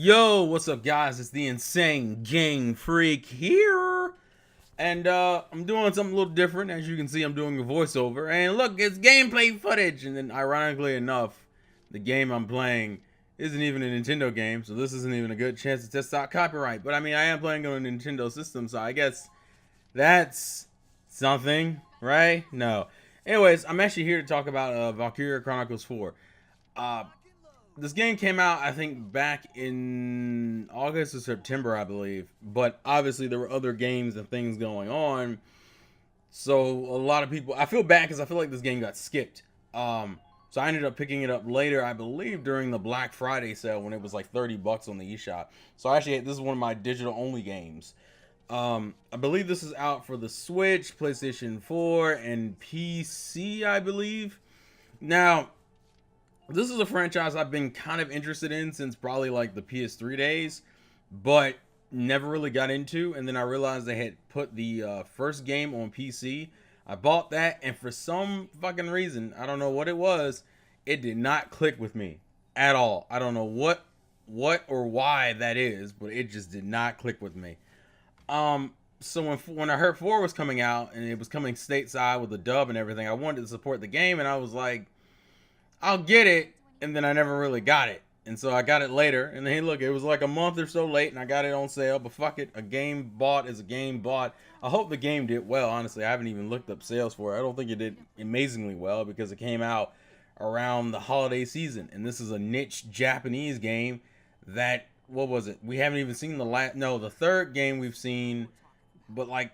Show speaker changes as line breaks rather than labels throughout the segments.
Yo, what's up, guys? It's the Insane Game Freak here. And I'm doing something a little different. As you can see, I'm doing a voiceover. And look, it's gameplay footage. And then, ironically enough, the game I'm playing isn't even a Nintendo game. So this isn't even a good chance to test out copyright. But I mean, I am playing on a Nintendo system. So I guess that's something, right? No. Anyways, I'm actually here to talk about Valkyria Chronicles 4. This game came out, I think, back in August or September, I believe. But obviously, there were other games and things going on. So a lot of people, I feel bad because I feel like this game got skipped. So I ended up picking it up later, I believe, during the Black Friday sale when it was like $30 on the eShop. So actually, this is one of my digital-only games. I believe this is out for the Switch, PlayStation 4, and PC, I believe. Now, this is a franchise I've been kind of interested in since probably like the PS3 days, but never really got into. And then I realized they had put the first game on PC. I bought that, and for some fucking reason, I don't know what it was, it did not click with me at all. I don't know what or why that is, but it just did not click with me. So when I heard 4 was coming out and it was coming stateside with the dub and everything, I wanted to support the game, and I was like, I'll get it, and then I never really got it. And so I got it later, and then look, it was like a month or so late, and I got it on sale, but fuck it, a game bought is a game bought. I hope the game did well, honestly. I haven't even looked up sales for it. I don't think it did amazingly well, because it came out around the holiday season, and this is a niche Japanese game that, what was it? We haven't even seen the third game we've seen, but like,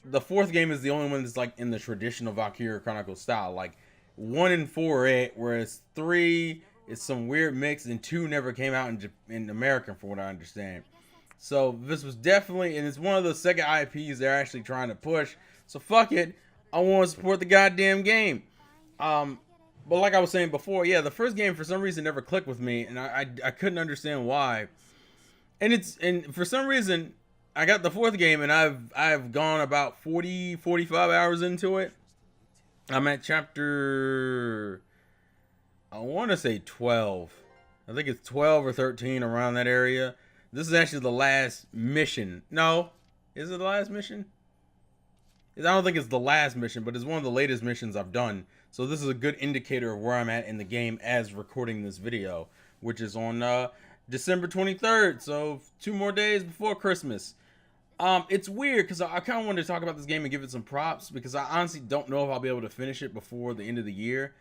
the fourth game is the only one that's like in the traditional Valkyria Chronicles style, like, 1 and 4 are it, whereas 3 is some weird mix, and 2 never came out in America, from what I understand. So this was definitely, and it's one of the second IPs they're actually trying to push. So fuck it, I want to support the goddamn game. But like I was saying before, yeah, the first game for some reason never clicked with me, and I couldn't understand why. And for some reason, I got the fourth game, and I've gone about 45 hours into it. I'm at chapter, I want to say 12. I think it's 12 or 13, around that area. This is actually the last mission. No, is it the last mission? I don't think it's the last mission, but it's one of the latest missions I've done. So this is a good indicator of where I'm at in the game as recording this video, which is on December 23rd. So 2 more days before Christmas. It's weird because I kind of wanted to talk about this game and give it some props, because I honestly don't know if I'll be able to finish it before the end of the year.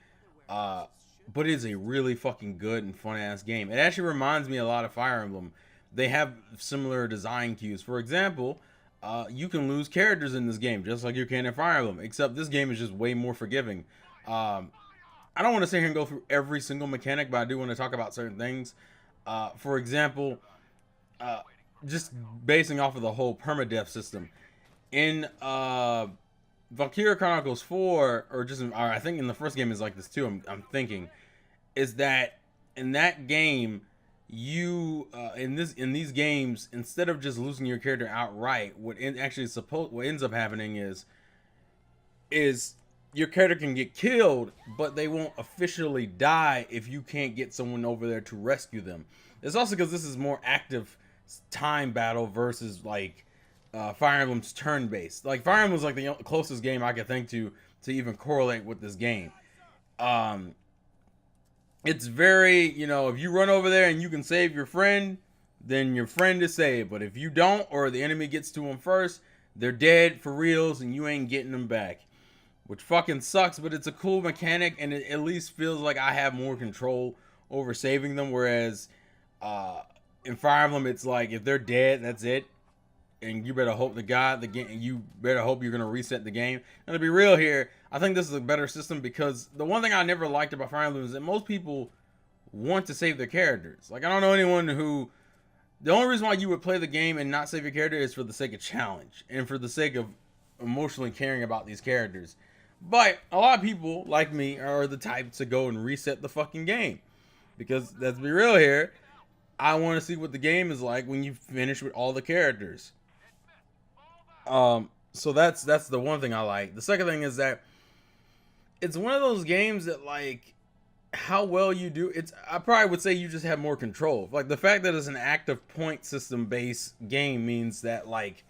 But it is a really fucking good and fun ass game. It actually reminds me a lot of Fire Emblem. They have similar design cues. For example, you can lose characters in this game just like you can in Fire Emblem, except this game is just way more forgiving. I don't want to sit here and go through every single mechanic, but I do want to talk about certain things. For example, just basing off of the whole permadeath system in Valkyria Chronicles 4, or I think in the first game is like this too. I'm thinking is that in that game, you in these games, instead of just losing your character outright, what ends up happening is your character can get killed, but they won't officially die if you can't get someone over there to rescue them. It's also because this is more active time battle versus like Fire Emblem's turn-based. Like, Fire Emblem's like the closest game I could think to even correlate with this game. It's very, if you run over there and you can save your friend, then your friend is saved. But if you don't, or the enemy gets to them first, they're dead for reals and you ain't getting them back. Which fucking sucks, but it's a cool mechanic, and it at least feels like I have more control over saving them, whereas in Fire Emblem, it's like, if they're dead, that's it. And you better hope you better hope you're gonna reset the game. And to be real here, I think this is a better system, because the one thing I never liked about Fire Emblem is that most people want to save their characters. Like, I don't know anyone who, the only reason why you would play the game and not save your character is for the sake of challenge and for the sake of emotionally caring about these characters. But a lot of people like me are the type to go and reset the fucking game, because let's be real here, I want to see what the game is like when you finish with all the characters. So that's the one thing I like. The second thing is that it's one of those games that, like, how well you do, it's, I probably would say you just have more control. Like the fact that it's an active point system based game means that like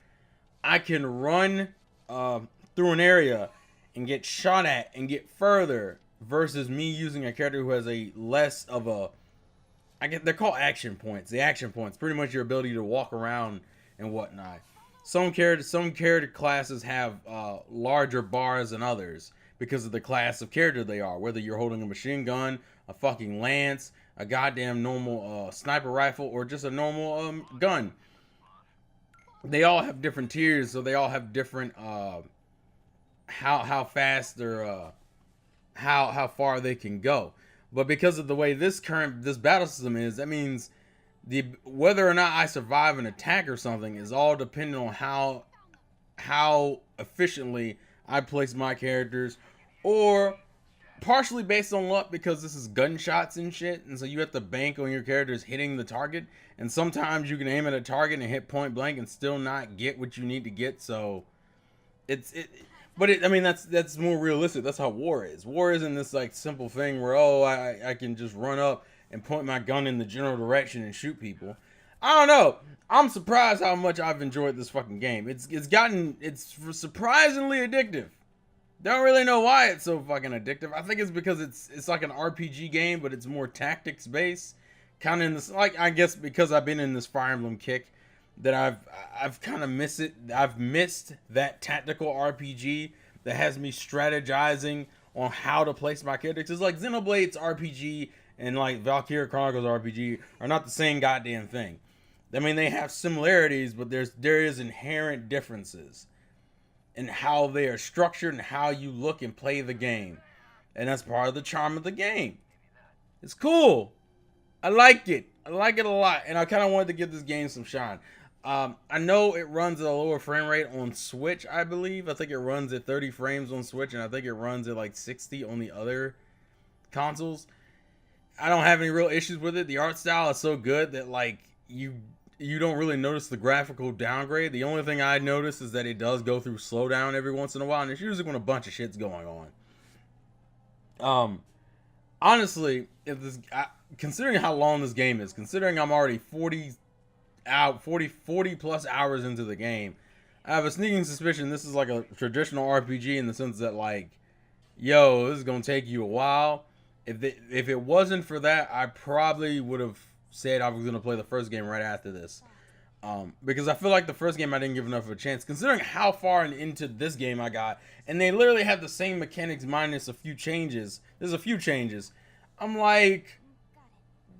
I can run through an area and get shot at and get further versus me using a character who has a less of a, I get, they're called action points. The action points, pretty much your ability to walk around and whatnot. Some character classes have larger bars than others because of the class of character they are. Whether you're holding a machine gun, a fucking lance, a goddamn normal sniper rifle, or just a normal gun, they all have different tiers, so they all have different how fast or how far they can go. But because of the way this battle system is, that means whether or not I survive an attack or something is all dependent on how efficiently I place my characters, or partially based on luck because this is gunshots and shit, and so you have to bank on your characters hitting the target, and sometimes you can aim at a target and hit point blank and still not get what you need to get. So I mean that's more realistic. That's how war is. War isn't this like simple thing where I can just run up and point my gun in the general direction and shoot people. I don't know. I'm surprised how much I've enjoyed this fucking game. It's surprisingly addictive. Don't really know why it's so fucking addictive. I think it's because it's like an RPG game, but it's more tactics based. Kind of in this, like, I guess because I've been in this Fire Emblem kick that I've kind of missed it. I've missed that tactical RPG that has me strategizing on how to place my characters. It's like Xenoblade's RPG and like Valkyria Chronicles RPG are not the same goddamn thing. I mean, they have similarities, but there is inherent differences in how they are structured and how you look and play the game. And that's part of the charm of the game. It's cool. I like it. I like it a lot. And I kind of wanted to give this game some shine. I know it runs at a lower frame rate on Switch, I believe. I think it runs at 30 frames on Switch, and I think it runs at like 60 on the other consoles. I don't have any real issues with it. The art style is so good that like you don't really notice the graphical downgrade. The only thing I notice is that it does go through slowdown every once in a while, and it's usually when a bunch of shit's going on. Honestly, considering how long this game is, considering I'm already 40 plus hours into the game, I have a sneaking suspicion this is like a traditional RPG in the sense that like, yo, this is gonna take you a while. If it wasn't for that, I probably would have said I was going to play the first game right after this. Because I feel like the first game I didn't give enough of a chance, considering how far into this game I got. And they literally have the same mechanics minus a few changes. There's a few changes. I'm like,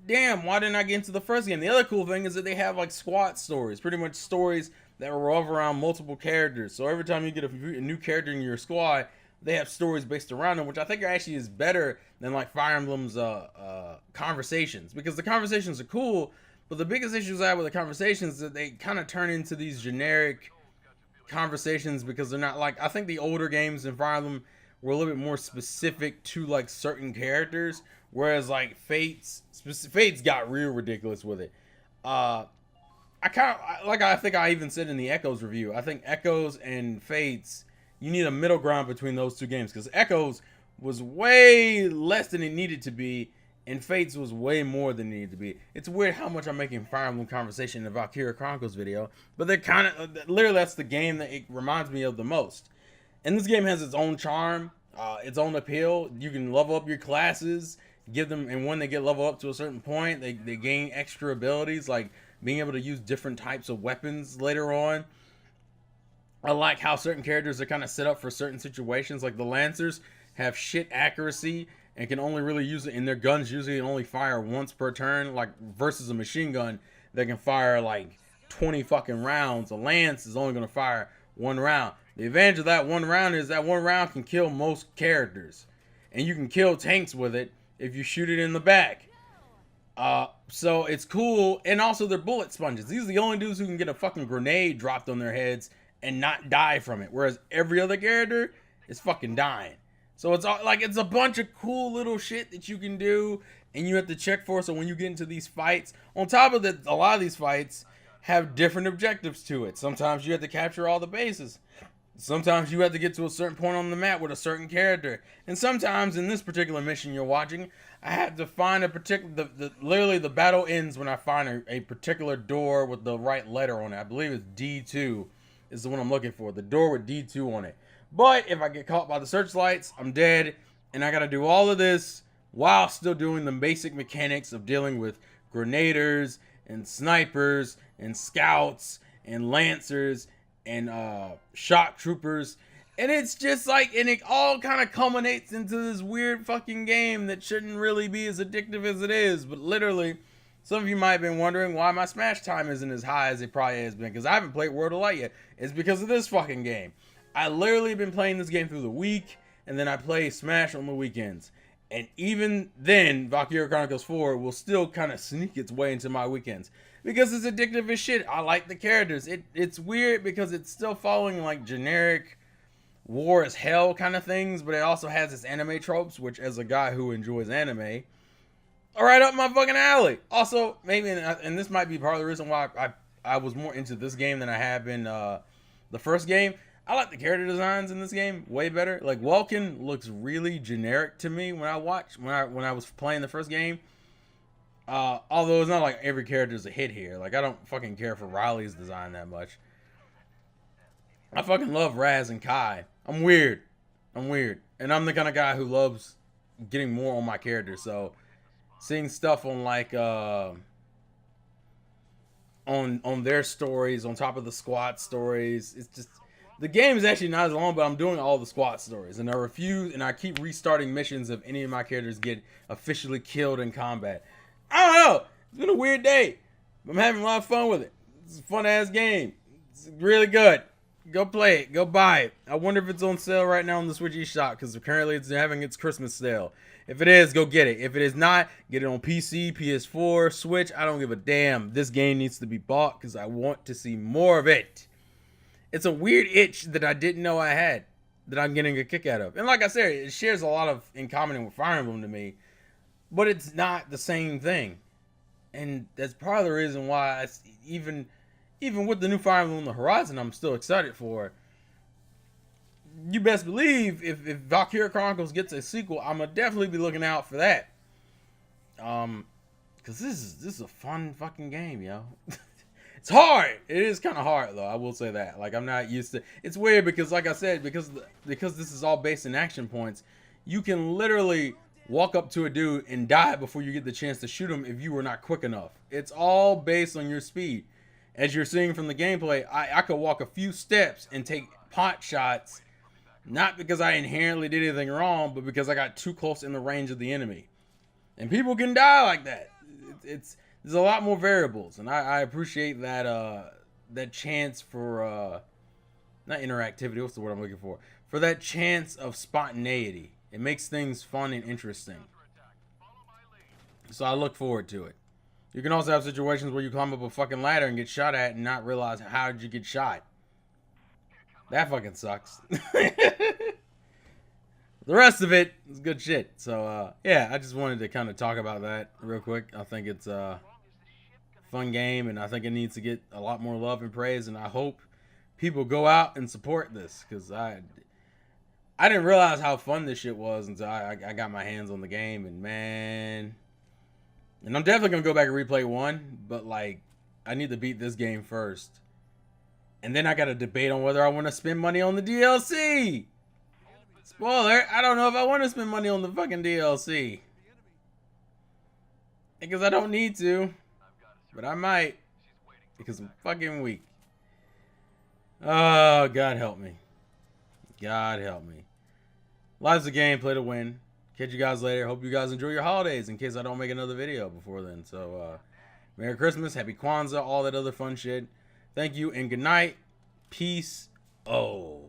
damn, why didn't I get into the first game? The other cool thing is that they have like squad stories. Pretty much stories that revolve around multiple characters. So every time you get a new character in your squad, they have stories based around them, which I think actually is better than like Fire Emblem's conversations, because the conversations are cool, but the biggest issues I have with the conversations is that they kind of turn into these generic conversations because they're not like, I think the older games in Fire Emblem were a little bit more specific to like certain characters, whereas like Fates got real ridiculous with it. I think I even said in the Echoes review, I think Echoes and Fates, you need a middle ground between those two games, because Echoes was way less than it needed to be, and Fates was way more than it needed to be. It's weird how much I'm making Fire Emblem conversation in the Valkyria Chronicles video, but they're kind of, literally that's the game that it reminds me of the most. And this game has its own charm, its own appeal. You can level up your classes, give them, and when they get leveled up to a certain point, they gain extra abilities, like being able to use different types of weapons later on. I like how certain characters are kind of set up for certain situations. Like the Lancers have shit accuracy and can only really use it in their guns. Usually only fire once per turn, like versus a machine gun that can fire like 20 fucking rounds. A Lance is only going to fire one round. The advantage of that one round is that one round can kill most characters, and you can kill tanks with it if you shoot it in the back. So it's cool. And also they're bullet sponges. These are the only dudes who can get a fucking grenade dropped on their heads and not die from it, whereas every other character is fucking dying. So it's all, like, it's a bunch of cool little shit that you can do, and you have to check for. So when you get into these fights, on top of that, a lot of these fights have different objectives to it. Sometimes you have to capture all the bases. Sometimes you have to get to a certain point on the map with a certain character, and sometimes in this particular mission you're watching, I have to find a particular. Literally the battle ends when I find a particular door with the right letter on it. I believe it's D2 is the one I'm looking for. The door with D2 on it. But if I get caught by the searchlights, I'm dead, and I gotta do all of this while still doing the basic mechanics of dealing with grenaders and snipers and scouts and lancers and shock troopers. And it's just like, and it all kind of culminates into this weird fucking game that shouldn't really be as addictive as it is. But literally, some of you might have been wondering why my smash time isn't as high as it probably has been, because I haven't played World of Light yet. It's because of this fucking game. I literally been playing this game through the week, and then I play Smash on the weekends. And even then, Valkyria Chronicles 4 will still kind of sneak its way into my weekends, because it's addictive as shit. I like the characters. It's weird because it's still following like generic war as hell kind of things, but it also has its anime tropes, which as a guy who enjoys anime, are right up my fucking alley. Also, maybe, and this might be part of the reason why I was more into this game than I have been the first game. I like the character designs in this game way better. Like Welkin looks really generic to me when I was playing the first game. Although it's not like every character is a hit here. Like I don't fucking care for Riley's design that much. I fucking love Raz and Kai. I'm weird, and I'm the kind of guy who loves getting more on my character. So seeing stuff on like on their stories on top of the squad stories, it's just. The game is actually not as long, but I'm doing all the squad stories, and I keep restarting missions if any of my characters get officially killed in combat. I don't know. It's been a weird day. I'm having a lot of fun with it. It's a fun ass game. It's really good. Go play it. Go buy it. I wonder if it's on sale right now on the Switch eShop, because currently it's having its Christmas sale. If it is, go get it. If it is not, get it on PC, PS4, Switch. I don't give a damn. This game needs to be bought because I want to see more of it. It's a weird itch that I didn't know I had, that I'm getting a kick out of. And like I said, it shares a lot of in common with Fire Emblem to me, but it's not the same thing. And that's part of the reason why even with the new Fire Emblem on the horizon, I'm still excited for. You best believe if Valkyria Chronicles gets a sequel, I'm gonna definitely be looking out for that. Cause this is a fun fucking game, yo. It's hard. It is kind of hard though. I will say that. Like I'm not used to. It's weird because, like I said, because this is all based in action points, you can literally walk up to a dude and die before you get the chance to shoot him if you were not quick enough. It's all based on your speed. As you're seeing from the gameplay, I could walk a few steps and take pot shots, not because I inherently did anything wrong, but because I got too close in the range of the enemy. And people can die like that. There's a lot more variables, and I appreciate that that chance for not interactivity. What's the word I'm looking for? For that chance of spontaneity. It makes things fun and interesting. So I look forward to it. You can also have situations where you climb up a fucking ladder and get shot at and not realize how did you get shot. That fucking sucks. The rest of it is good shit. So yeah, I just wanted to kind of talk about that real quick. I think it's fun game, and I think it needs to get a lot more love and praise, and I hope people go out and support this, because I didn't realize how fun this shit was until I got my hands on the game, and man, and I'm definitely gonna go back and replay 1, but like I need to beat this game first, and then I got to debate on whether I want to spend money on the DLC. Spoiler, I don't know if I want to spend money on the fucking DLC, because I don't need to. But I might, because I'm fucking weak. Oh, God help me. God help me. Life's a game, play to win. Catch you guys later. Hope you guys enjoy your holidays, in case I don't make another video before then. So, Merry Christmas, Happy Kwanzaa, all that other fun shit. Thank you, and good night. Peace. Oh.